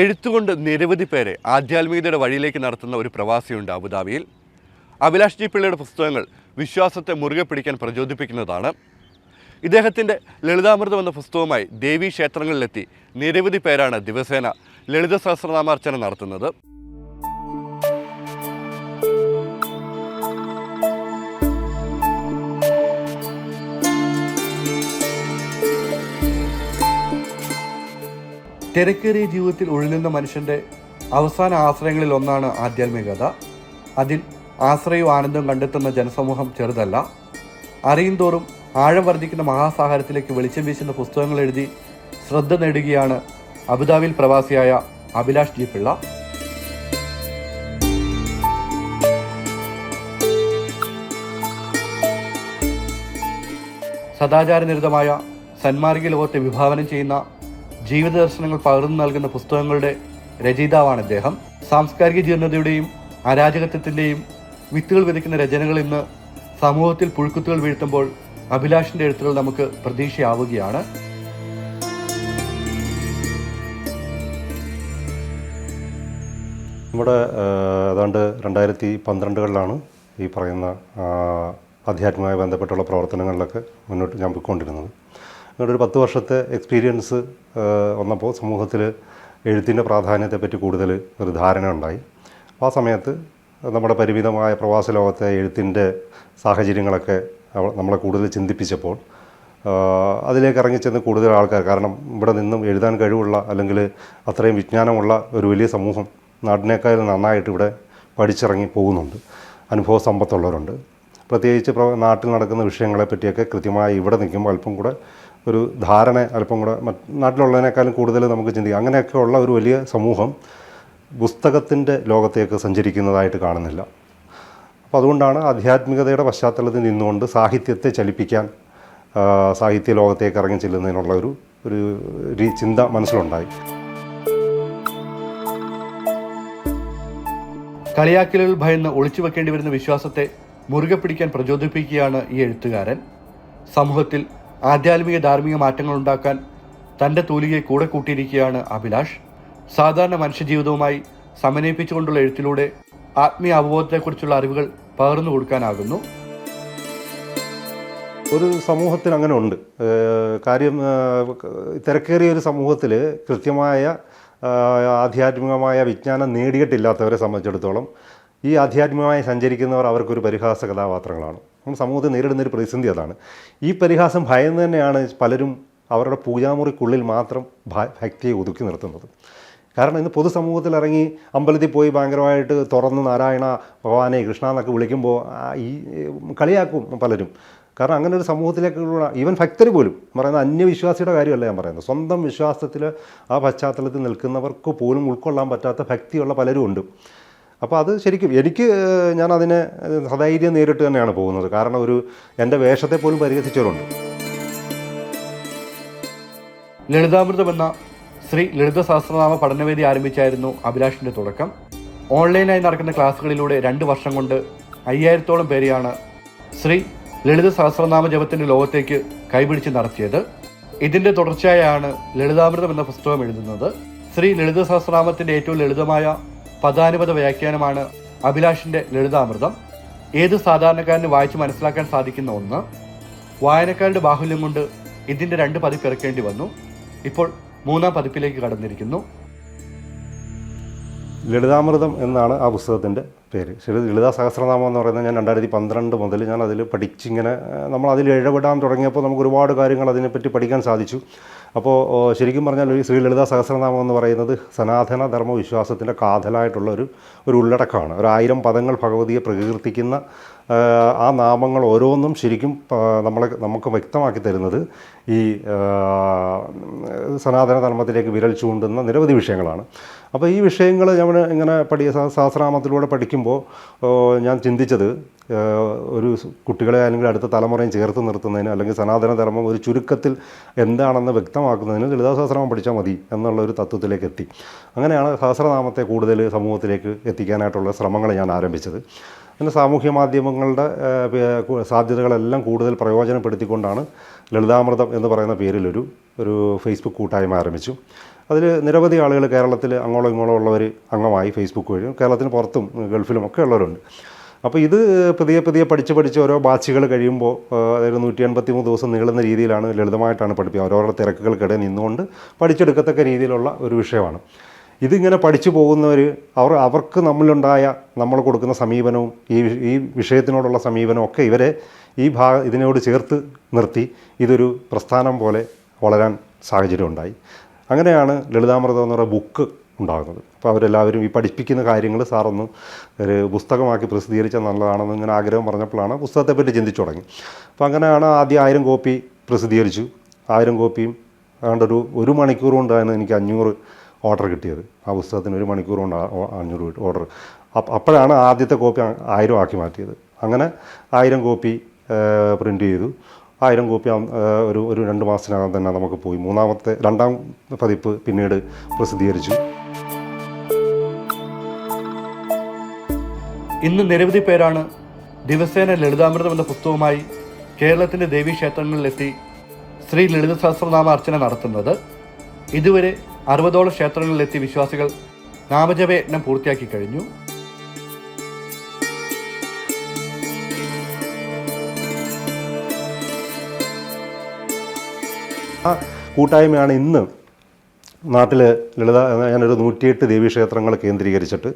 എഴുത്തുകൊണ്ട് നിരവധി പേരെ ആധ്യാത്മികതയുടെ വഴിയിലേക്ക് നടത്തുന്ന ഒരു പ്രവാസിയുണ്ട് അബുദാബിയിൽ. അഭിലാഷ് ജി പിള്ളയുടെ പുസ്തകങ്ങൾ വിശ്വാസത്തെ മുറുകെ പിടിക്കാൻ പ്രചോദിപ്പിക്കുന്നതാണ്. ഇദ്ദേഹത്തിൻ്റെ ലളിതാമൃതം എന്ന പുസ്തകവുമായി ദേവീ ക്ഷേത്രങ്ങളിലെത്തി നിരവധി പേരാണ് ദിവസേന ലളിത സഹസ്രനാമാർച്ചന നടത്തുന്നത്. തിരക്കേറിയ ജീവിതത്തിൽ ഉഴലുന്ന മനുഷ്യൻ്റെ അവസാന ആശ്രയങ്ങളിൽ ഒന്നാണ് ആധ്യാത്മികത. അതിൽ ആശ്രയവും ആനന്ദവും കണ്ടെത്തുന്ന ജനസമൂഹം ചെറുതല്ല. അറിയും തോറും ആഴം വർദ്ധിക്കുന്ന മഹാസാഗരത്തിലേക്ക് വെളിച്ചം വീശുന്ന പുസ്തകങ്ങൾ എഴുതി ശ്രദ്ധ നേടുകയാണ് അബുദാബിയിൽ പ്രവാസിയായ അഭിലാഷ് ജി പിള്ള. സദാചാരനിരതമായ സന്മാർഗിക ലോകത്തെ വിഭാവനം ചെയ്യുന്ന ജീവിത ദർശനങ്ങൾ പകർന്നു നൽകുന്ന പുസ്തകങ്ങളുടെ രചയിതാവാണ് ഇദ്ദേഹം. സാംസ്കാരിക ജീർണതയുടെയും അരാജകത്വത്തിൻ്റെയും വിത്തുകൾ വിതയ്ക്കുന്ന രചനകൾ ഇന്ന് സമൂഹത്തിൽ പുഴുക്കുത്തുകൾ വീഴ്ത്തുമ്പോൾ അഭിലാഷിൻ്റെ എഴുത്തുകൾ നമുക്ക് പ്രതീക്ഷയാവുകയാണ്. നമ്മുടെ ഏതാണ്ട് 2012 ഈ പറയുന്ന ആധ്യാത്മികമായി ബന്ധപ്പെട്ടുള്ള പ്രവർത്തനങ്ങളിലൊക്കെ മുന്നോട്ട് ഞാൻ പോയിക്കൊണ്ടിരുന്നത്. അങ്ങനെ ഒരു 10 വർഷത്തെ എക്സ്പീരിയൻസ് വന്നപ്പോൾ സമൂഹത്തിൽ എഴുത്തിൻ്റെ പ്രാധാന്യത്തെപ്പറ്റി കൂടുതൽ ഒരു ധാരണ ഉണ്ടായി. അപ്പോൾ ആ സമയത്ത് നമ്മുടെ പരിമിതമായ പ്രവാസ ലോകത്തെ എഴുത്തിൻ്റെ സാഹചര്യങ്ങളൊക്കെ നമ്മളെ കൂടുതൽ ചിന്തിപ്പിച്ചപ്പോൾ അതിലേക്ക് ഇറങ്ങിച്ചെന്ന് കൂടുതൽ ആൾക്കാർ, കാരണം ഇവിടെ നിന്നും എഴുതാൻ കഴിവുള്ള അല്ലെങ്കിൽ അത്രയും വിജ്ഞാനമുള്ള ഒരു വലിയ സമൂഹം നാടിനേക്കാൾ നന്നായിട്ട് ഇവിടെ പഠിച്ചിറങ്ങി പോകുന്നുണ്ട്, അനുഭവ സമ്പത്തുള്ളവരുണ്ട്. പ്രത്യേകിച്ച് നാട്ടിൽ നടക്കുന്ന വിഷയങ്ങളെ പറ്റിയൊക്കെ കൃത്യമായി ഇവിടെ നിൽക്കുമ്പോൾ അല്പം കൂടെ ഒരു ധാരണ അല്പം കൂടെ നാട്ടിലുള്ളതിനേക്കാളും കൂടുതൽ നമുക്ക് ചിന്തിക്കാം. അങ്ങനെയൊക്കെ ഉള്ള ഒരു വലിയ സമൂഹം പുസ്തകത്തിൻ്റെ ലോകത്തേക്ക് സഞ്ചരിക്കുന്നതായിട്ട് കാണുന്നില്ല. അപ്പോൾ അതുകൊണ്ടാണ് ആധ്യാത്മികതയുടെ പശ്ചാത്തലത്തിൽ നിന്നുകൊണ്ട് സാഹിത്യത്തെ ചലിപ്പിക്കാൻ സാഹിത്യ ലോകത്തേക്ക് ഇറങ്ങി ചെല്ലുന്നതിനുള്ള ഒരു ചിന്ത മനസ്സിലുണ്ടായി. കളിയാക്കലുകൾ ഭയന്ന് ഒളിച്ചു വെക്കേണ്ടി വരുന്ന വിശ്വാസത്തെ മുറുകെ പിടിക്കാൻ പ്രചോദിപ്പിക്കുകയാണ് ഈ എഴുത്തുകാരൻ. സമൂഹത്തിൽ ആധ്യാത്മിക ധാർമ്മിക മാറ്റങ്ങൾ ഉണ്ടാക്കാൻ തൻ്റെ തൂലികയെ കൂടെ കൂട്ടിയിരിക്കുകയാണ് അഭിലാഷ്. സാധാരണ മനുഷ്യജീവിതവുമായി സമന്വയിപ്പിച്ചുകൊണ്ടുള്ള എഴുത്തിലൂടെ ആത്മീയ അവബോധത്തെക്കുറിച്ചുള്ള അറിവുകൾ പകർന്നു കൊടുക്കാനാകുന്നു. ഒരു സമൂഹത്തിൽ അങ്ങനെ ഉണ്ട്. കാര്യം തിരക്കേറിയ ഒരു സമൂഹത്തിൽ കൃത്യമായ ആധ്യാത്മികമായ വിജ്ഞാനം നേടിയിട്ടില്ലാത്തവരെ സംബന്ധിച്ചിടത്തോളം ഈ ആധ്യാത്മികമായി സഞ്ചരിക്കുന്നവർ അവർക്കൊരു പരിഹാസ കഥാപാത്രങ്ങളാണ്. നമ്മൾ സമൂഹത്തിൽ നേരിടുന്നൊരു പ്രതിസന്ധി അതാണ്. ഈ പരിഹാസം ഭയന്ന് തന്നെയാണ് പലരും അവരുടെ പൂജാമുറിക്കുള്ളിൽ മാത്രം ഭക്തിയെ ഒതുക്കി നിർത്തുന്നത്. കാരണം ഇന്ന് പൊതുസമൂഹത്തിൽ ഇറങ്ങി അമ്പലത്തിൽ പോയി ഭയങ്കരമായിട്ട് തുറന്ന് നാരായണ ഭഗവാനെ കൃഷ്ണ എന്നൊക്കെ വിളിക്കുമ്പോൾ ഈ കളിയാക്കും പലരും. കാരണം അങ്ങനെ ഒരു സമൂഹത്തിലേക്കുള്ള ഈവൻ ഭക്തർ പോലും പറയുന്നത് അന്യവിശ്വാസിയുടെ കാര്യമല്ല ഞാൻ പറയുന്നത്, സ്വന്തം വിശ്വാസത്തിൽ ആ പശ്ചാത്തലത്തിൽ നിൽക്കുന്നവർക്ക് പോലും ഉൾക്കൊള്ളാൻ പറ്റാത്ത ഭക്തിയുള്ള പലരും ഉണ്ട്. അപ്പോൾ അത് ശരിക്കും ഞാനതിനെ സധൈര്യം നേരിട്ട് തന്നെയാണ് പോകുന്നത്. കാരണം എൻ്റെ വേഷത്തെ പോലും പരിഹസിച്ചവരുണ്ട്. ലളിതാമൃതം എന്ന ശ്രീ ലളിത സഹസ്രനാമ പഠനവേദി ആരംഭിച്ചായിരുന്നു അഭിലാഷിൻ്റെ തുടക്കം. ഓൺലൈനായി നടക്കുന്ന ക്ലാസ്സുകളിലൂടെ 2 വർഷം കൊണ്ട് 5000-ഓളം പേരെയാണ് ശ്രീ ലളിത സഹസ്രനാമ ജപത്തിൻ്റെ ലോകത്തേക്ക് കൈപിടിച്ച് നടത്തിയത്. ഇതിൻ്റെ തുടർച്ചയായാണ് ലളിതാമൃതം എന്ന പുസ്തകം എഴുതുന്നത്. ശ്രീ ലളിത സഹസ്രനാമത്തിൻ്റെ ഏറ്റവും ലളിതമായ പദാനുപത വ്യാഖ്യാനമാണ് അഭിലാഷിൻ്റെ ലളിതാമൃതം. ഏത് സാധാരണക്കാരന് വായിച്ച് മനസ്സിലാക്കാൻ സാധിക്കുന്ന ഒന്ന്. വായനക്കാരുടെ ബാഹുല്യം കൊണ്ട് ഇതിൻ്റെ 2 പതിപ്പ് ഇറക്കേണ്ടി വന്നു. ഇപ്പോൾ 3ാം പതിപ്പിലേക്ക് കടന്നിരിക്കുന്നു. ലളിതാമൃതം എന്നാണ് ആ പുസ്തകത്തിൻ്റെ പേര്. ലളിതാ സഹസ്രനാമം എന്ന് പറയുന്നത് ഞാൻ 2012 മുതൽ ഞാൻ അതിൽ പഠിച്ചിങ്ങനെ നമ്മളതിൽ ഇടപെടാൻ തുടങ്ങിയപ്പോൾ നമുക്ക് ഒരുപാട് കാര്യങ്ങൾ അതിനെപ്പറ്റി പഠിക്കാൻ സാധിച്ചു. അപ്പോൾ ശരിക്കും പറഞ്ഞാൽ ശ്രീ ലളിതാ സഹസ്രനാമം എന്ന് പറയുന്നത് സനാതന ധർമ്മ വിശ്വാസത്തിൻ്റെ കാതലായിട്ടുള്ള ഒരു ഉള്ളടക്കമാണ്. 1000 പദങ്ങൾ ഭഗവതിയെ പ്രകീർത്തിക്കുന്ന ആ നാമങ്ങൾ ഓരോന്നും ശരിക്കും നമുക്ക് വ്യക്തമാക്കി തരുന്നത് ഈ സനാതന ധർമ്മത്തിലേക്ക് വിരൽ ചൂണ്ടുന്ന നിരവധി വിഷയങ്ങളാണ്. അപ്പോൾ ഈ വിഷയങ്ങൾ നമ്മൾ ഇങ്ങനെ സഹസ്രനാമത്തിലൂടെ പഠിക്കുമ്പോൾ ഞാൻ ചിന്തിച്ചത് ഒരു കുട്ടികളെ അല്ലെങ്കിൽ അടുത്ത തലമുറയും ചേർത്ത് നിർത്തുന്നതിന് അല്ലെങ്കിൽ സനാതനധർമ്മം ഒരു ചുരുക്കത്തിൽ എന്താണെന്ന് വ്യക്തമാക്കുന്നതിന് ലളിതാ സഹസ്രനാമം പഠിച്ചാൽ മതി എന്നുള്ള ഒരു തത്വത്തിലേക്ക് എത്തി. അങ്ങനെയാണ് സഹസ്രനാമത്തെ കൂടുതൽ സമൂഹത്തിലേക്ക് എത്തിക്കാനായിട്ടുള്ള ശ്രമങ്ങൾ ഞാൻ ആരംഭിച്ചത്. പിന്നെ സാമൂഹ്യ മാധ്യമങ്ങളുടെ സാധ്യതകളെല്ലാം കൂടുതൽ പ്രയോജനപ്പെടുത്തിക്കൊണ്ടാണ് ലളിതാമൃതം എന്ന് പറയുന്ന പേരിലൊരു ഫേസ്ബുക്ക് കൂട്ടായ്മ ആരംഭിച്ചു. അതിൽ നിരവധി ആളുകൾ കേരളത്തിൽ അങ്ങോളം ഇങ്ങോളം ഉള്ളവർ അംഗമായി ഫേസ്ബുക്ക് വഴിയും കേരളത്തിന് പുറത്തും ഗൾഫിലും ഒക്കെ ഉള്ളവരുണ്ട്. അപ്പോൾ ഇത് പതിയെ പഠിച്ച് ഓരോ ബാച്ചുകൾ കഴിയുമ്പോൾ അതായത് 183 ദിവസം നീളുന്ന രീതിയിലാണ് ലളിതമായിട്ടാണ് പഠിപ്പിക്കുക. ഓരോരോ തിരക്കുകൾക്കിടെ നിന്നുകൊണ്ട് പഠിച്ചെടുക്കത്തക്ക രീതിയിലുള്ള ഒരു വിഷയമാണ്. ഇതിങ്ങനെ പഠിച്ചു പോകുന്നവർ അവർക്ക് നമ്മൾ കൊടുക്കുന്ന സമീപനവും ഈ വിഷയത്തിനോടുള്ള സമീപനവും ഒക്കെ ഇവരെ ഇതിനോട് ചേർത്ത് നിർത്തി ഇതൊരു പ്രസ്ഥാനം പോലെ വളരാൻ സാഹചര്യം ഉണ്ടായി. അങ്ങനെയാണ് ലളിതാമൃതം എന്ന് പറയുന്ന ബുക്ക് ഉണ്ടാകുന്നത്. അപ്പോൾ അവരെല്ലാവരും ഈ പഠിപ്പിക്കുന്ന കാര്യങ്ങൾ സാറൊന്ന് ഒരു പുസ്തകമാക്കി പ്രസിദ്ധീകരിച്ചാൽ നല്ലതാണെന്ന് ഇങ്ങനെ ആഗ്രഹം പറഞ്ഞപ്പോഴാണ് പുസ്തകത്തെപ്പറ്റി ചിന്തിച്ചു തുടങ്ങി. അപ്പോൾ അങ്ങനെയാണ് ആദ്യം 1000 കോപ്പി പ്രസിദ്ധീകരിച്ചു. 1000 കോപ്പിയും അതുകൊണ്ട് ഒരു മണിക്കൂർ കൊണ്ടാണ് എനിക്ക് 500 ഓർഡർ കിട്ടിയത്. ആ പുസ്തകത്തിന് 1 മണിക്കൂർ കൊണ്ട് 500 ഓർഡർ. അപ്പോഴാണ് ആദ്യത്തെ കോപ്പി 1000 ആക്കി മാറ്റിയത്. അങ്ങനെ 1000 കോപ്പി പ്രിൻ്റ് ചെയ്തു. 1000 കോപ്പി ഒരു 2 മാസത്തിനകം തന്നെ നമുക്ക് പോയി. രണ്ടാം പതിപ്പ് പിന്നീട് പ്രസിദ്ധീകരിച്ചു. ഇന്ന് നിരവധി പേരാണ് ദിവസേന ലളിതാമൃതം എന്ന പുസ്തകവുമായി കേരളത്തിൻ്റെ ദേവീക്ഷേത്രങ്ങളിലെത്തി ശ്രീ ലളിത സഹസ്രനാമ അർച്ചന നടത്തുന്നത്. ഇതുവരെ 60ഓളം ക്ഷേത്രങ്ങളിലെത്തി വിശ്വാസികൾ നാമജപയജ്ഞം പൂർത്തിയാക്കി കഴിഞ്ഞു. ആ കൂട്ടായ്മയാണ് ഇന്ന് നാട്ടിൽ ഞാനൊരു 108 ദേവീക്ഷേത്രങ്ങൾ കേന്ദ്രീകരിച്ചിട്ട്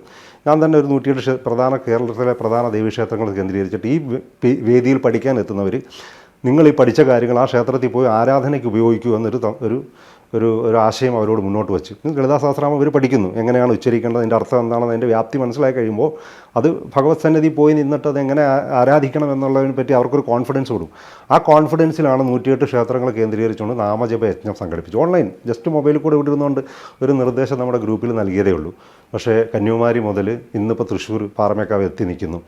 ഞാൻ തന്നെ ഒരു 108 കേരളത്തിലെ പ്രധാന ദേവീക്ഷേത്രങ്ങൾ കേന്ദ്രീകരിച്ചിട്ട് ഈ വേദിയിൽ പഠിക്കാൻ എത്തുന്നവർ നിങ്ങൾ ഈ പഠിച്ച കാര്യങ്ങൾ ആ ക്ഷേത്രത്തിൽ പോയി ആരാധനയ്ക്ക് ഉപയോഗിക്കൂ എന്നൊരു ആശയം അവരോട് മുന്നോട്ട് വെച്ചു. ലളിതാ സഹസ്രനാമം അവർ പഠിക്കുന്നു, എങ്ങനെയാണ് ഉച്ചരിക്കേണ്ടത്, അതിൻ്റെ അർത്ഥം എന്താണെന്ന് അതിൻ്റെ വ്യാപ്തി മനസ്സിലായി കഴിയുമ്പോൾ അത് ഭഗവത് സന്നിധി പോയി നിന്നിട്ട് അത് എങ്ങനെ ആരാധിക്കണം എന്നുള്ളതിനെ പറ്റി അവർക്കൊരു കോൺഫിഡൻസ് കൊടുക്കും. ആ കോൺഫിഡൻസിലാണ് 108 ക്ഷേത്രങ്ങൾ കേന്ദ്രീകരിച്ചുകൊണ്ട് നാമജപ യജ്ഞം സംഘടിപ്പിച്ചു. ഓൺലൈൻ ജസ്റ്റ് മൊബൈലിൽ കൂടെ വിട്ടിരുന്നുകൊണ്ട് ഒരു നിർദ്ദേശം നമ്മുടെ ഗ്രൂപ്പിൽ നൽകിയതേ ഉള്ളൂ. പക്ഷേ കന്യാകുമാരി മുതൽ ഇന്നിപ്പോൾ തൃശ്ശൂർ പാറമേക്കാവ് എത്തി നിൽക്കുന്നു.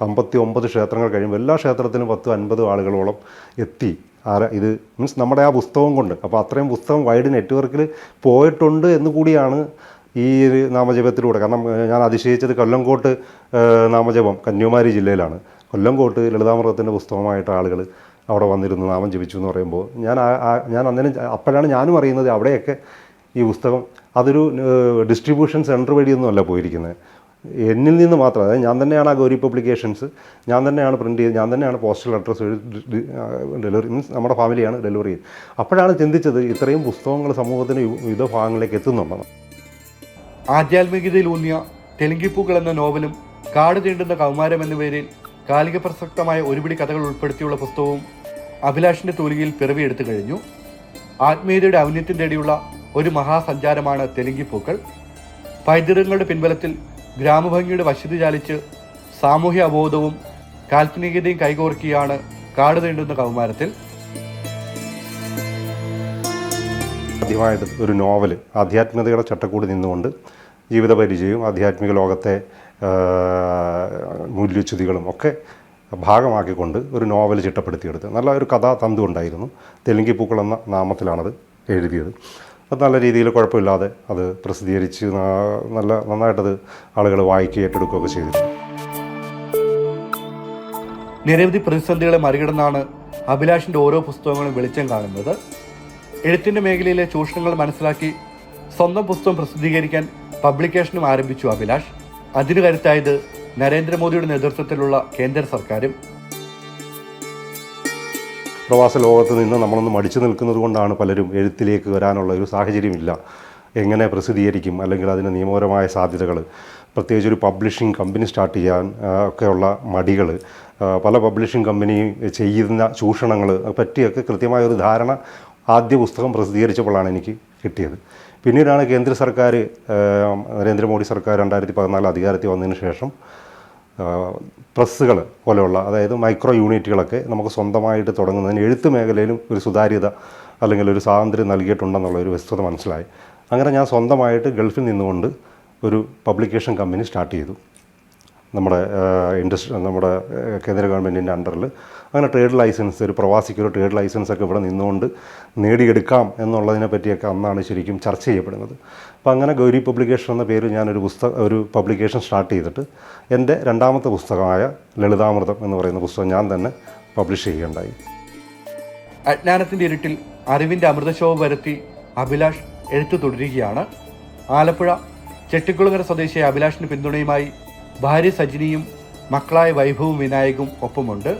59 ക്ഷേത്രങ്ങൾ കഴിയുമ്പോൾ എല്ലാ ക്ഷേത്രത്തിലും 10-50 ആളുകളോളം എത്തി. ഇത് മീൻസ് നമ്മുടെ ആ പുസ്തകം കൊണ്ട്. അപ്പോൾ അത്രയും പുസ്തകം വൈഡ് നെറ്റ്വർക്കിൽ പോയിട്ടുണ്ട് എന്നുകൂടിയാണ് ഈ ഒരു നാമജപത്തിലൂടെ. കാരണം ഞാൻ അതിശയിച്ചത് കൊല്ലംകോട്ട് നാമജപം കന്യാകുമാരി ജില്ലയിലാണ്. കൊല്ലംകോട്ട് ലളിതാമൃതത്തിൻ്റെ പുസ്തകമായിട്ട് ആളുകൾ അവിടെ വന്നിരുന്നു നാമം ജപിച്ചു എന്ന് പറയുമ്പോൾ ഞാൻ അന്നേരം അപ്പോഴാണ് ഞാനും അറിയുന്നത് അവിടെയൊക്കെ ഈ പുസ്തകം അതൊരു ഡിസ്ട്രിബ്യൂഷൻ സെൻറ്റർ വഴിയൊന്നും അല്ല പോയിരിക്കുന്നത്. എന്നിൽ നിന്ന് മാത്രം, അതായത് ഞാൻ തന്നെയാണ് ആ ഗൗരി പബ്ലിക്കേഷൻസ്, ഞാൻ തന്നെയാണ് പ്രിൻ്റ് ചെയ്ത്, ഞാൻ തന്നെയാണ് പോസ്റ്റൽ അഡ്രസ്സ് ഡെലിവറി, മീൻസ് നമ്മുടെ ഫാമിലിയാണ് ഡെലിവറി ചെയ്ത്. അപ്പോഴാണ് ചിന്തിച്ചത് ഇത്രയും പുസ്തകങ്ങൾ സമൂഹത്തിന് വിവിധ ഭാഗങ്ങളിലേക്ക് എത്തുന്നുണ്ടെന്ന്. ആധ്യാത്മികതയിലൂന്നിയ തെലുങ്കിപ്പൂക്കൾ എന്ന നോവലും കാട് തീണ്ടുന്ന കൗമാരം എന്ന പേരിൽ കാലിക പ്രസക്തമായ ഒരുപിടി കഥകൾ ഉൾപ്പെടുത്തിയുള്ള പുസ്തകവും അഭിലാഷിൻ്റെ തൂലികയിൽ പിറവിയെടുത്തു കഴിഞ്ഞു. ആത്മീയതയുടെ ഔന്നത്യം തേടിയുള്ള ഒരു മഹാസഞ്ചാരമാണ് തെലുങ്കിപ്പൂക്കൾ. പൈതൃകങ്ങളുടെ പിൻബലത്തിൽ ഗ്രാമഭംഗിയുടെ വശ്യത ചാലിച്ച് സാമൂഹ്യ അവബോധവും കാൽപ്പനികതയും കൈകോർക്കിയാണ് കാട് തീണ്ടുന്ന കൗമാരത്തിൽ. ആദ്യമായിട്ട് ഒരു നോവൽ ആധ്യാത്മികതയുടെ ചട്ടക്കൂടി നിന്നുകൊണ്ട് ജീവിത പരിചയവും ആധ്യാത്മിക ലോകത്തെ മൂല്യച്യുതികളും ഒക്കെ ഭാഗമാക്കിക്കൊണ്ട് ഒരു നോവൽ ചിട്ടപ്പെടുത്തിയെടുത്ത് നല്ല ഒരു കഥാതന്തു ഉണ്ടായിരുന്നു. തെലുങ്കിപ്പൂക്കൾ എന്ന നാമത്തിലാണത് എഴുതിയത്. അത് നല്ല രീതിയിൽ കുഴപ്പമില്ലാതെ അത് പ്രസിദ്ധീകരിച്ച് നന്നായിട്ടത് ആളുകൾ വായിക്കുകയും ഏറ്റെടുക്കുകയൊക്കെ ചെയ്തിരുന്നു. നിരവധി പ്രതിസന്ധികളെ മറികടന്നാണ് അഭിലാഷിൻ്റെ ഓരോ പുസ്തകങ്ങളും വെളിച്ചം കാണുന്നത്. എഴുത്തിൻ്റെ മേഖലയിലെ ചൂഷണങ്ങൾ മനസ്സിലാക്കി സ്വന്തം പുസ്തകം പ്രസിദ്ധീകരിക്കാൻ പബ്ലിക്കേഷനും ആരംഭിച്ചു അഭിലാഷ്. അതിനു കരുത്തായത് നരേന്ദ്രമോദിയുടെ നേതൃത്വത്തിലുള്ള കേന്ദ്ര സർക്കാരും. പ്രവാസ ലോകത്ത് നിന്ന് നമ്മളൊന്ന് മടിച്ചു നിൽക്കുന്നത് കൊണ്ടാണ് പലരും എഴുത്തിലേക്ക് വരാനുള്ള ഒരു സാഹചര്യമില്ല. എങ്ങനെ പ്രസിദ്ധീകരിക്കും, അല്ലെങ്കിൽ അതിന് നിയമപരമായ സാധ്യതകൾ, പ്രത്യേകിച്ച് ഒരു പബ്ലിഷിംഗ് കമ്പനി സ്റ്റാർട്ട് ചെയ്യാൻ ഒക്കെയുള്ള മടികൾ, പല പബ്ലിഷിംഗ് കമ്പനിയും ചെയ്യുന്ന ചൂഷണങ്ങൾ പറ്റിയൊക്കെ കൃത്യമായൊരു ധാരണ ആദ്യ പുസ്തകം പ്രസിദ്ധീകരിച്ചപ്പോഴാണ് എനിക്ക് കിട്ടിയത്. പിന്നീടാണ് കേന്ദ്ര സർക്കാർ, നരേന്ദ്രമോദി സർക്കാർ 2014 അധികാരത്തിൽ വന്നതിന് ശേഷം പ്രസ്സുകൾ പോലെയുള്ള, അതായത് മൈക്രോ യൂണിറ്റുകളൊക്കെ നമുക്ക് സ്വന്തമായിട്ട് തുടങ്ങുന്നതിന് എഴുത്ത് മേഖലയിലും ഒരു സുതാര്യത അല്ലെങ്കിൽ ഒരു സ്വാതന്ത്ര്യം നൽകിയിട്ടുണ്ടെന്നുള്ള ഒരു വസ്തുത മനസ്സിലായി. അങ്ങനെ ഞാൻ സ്വന്തമായിട്ട് ഗൾഫിൽ നിന്നുകൊണ്ട് ഒരു പബ്ലിക്കേഷൻ കമ്പനി സ്റ്റാർട്ട് ചെയ്തു നമ്മുടെ കേന്ദ്ര ഗവൺമെൻറ്റിൻ്റെ അണ്ടറിൽ. അങ്ങനെ ട്രേഡ് ലൈസൻസ്, ഒരു പ്രവാസിക്കൊരു ട്രേഡ് ലൈസൻസൊക്കെ ഇവിടെ നിന്നുകൊണ്ട് നേടിയെടുക്കാം എന്നുള്ളതിനെ പറ്റിയൊക്കെ അന്നാണ് ശരിക്കും ചർച്ച ചെയ്യപ്പെടുന്നത്. അപ്പോൾ അങ്ങനെ ഗൗരി പബ്ലിക്കേഷൻ എന്ന പേര് ഒരു പബ്ലിക്കേഷൻ സ്റ്റാർട്ട് ചെയ്തിട്ട് എൻ്റെ രണ്ടാമത്തെ പുസ്തകമായ ലളിതാമൃതം എന്ന് പറയുന്ന പുസ്തകം ഞാൻ തന്നെ പബ്ലിഷ് ചെയ്യുകയുണ്ടായി. അജ്ഞാനത്തിൻ്റെ ഇരുട്ടിൽ അറിവിൻ്റെ അമൃതശോഭ വരുത്തി അഭിലാഷ് എഴുത്ത് തുടരുകയാണ്. ആലപ്പുഴ ചെട്ടിക്കുളങ്ങര സ്വദേശിയായ അഭിലാഷിന് പിന്തുണയുമായി ഭാര്യ സജിനിയും മക്കളായ വൈഭവും വിനായകും ഒപ്പമുണ്ട്.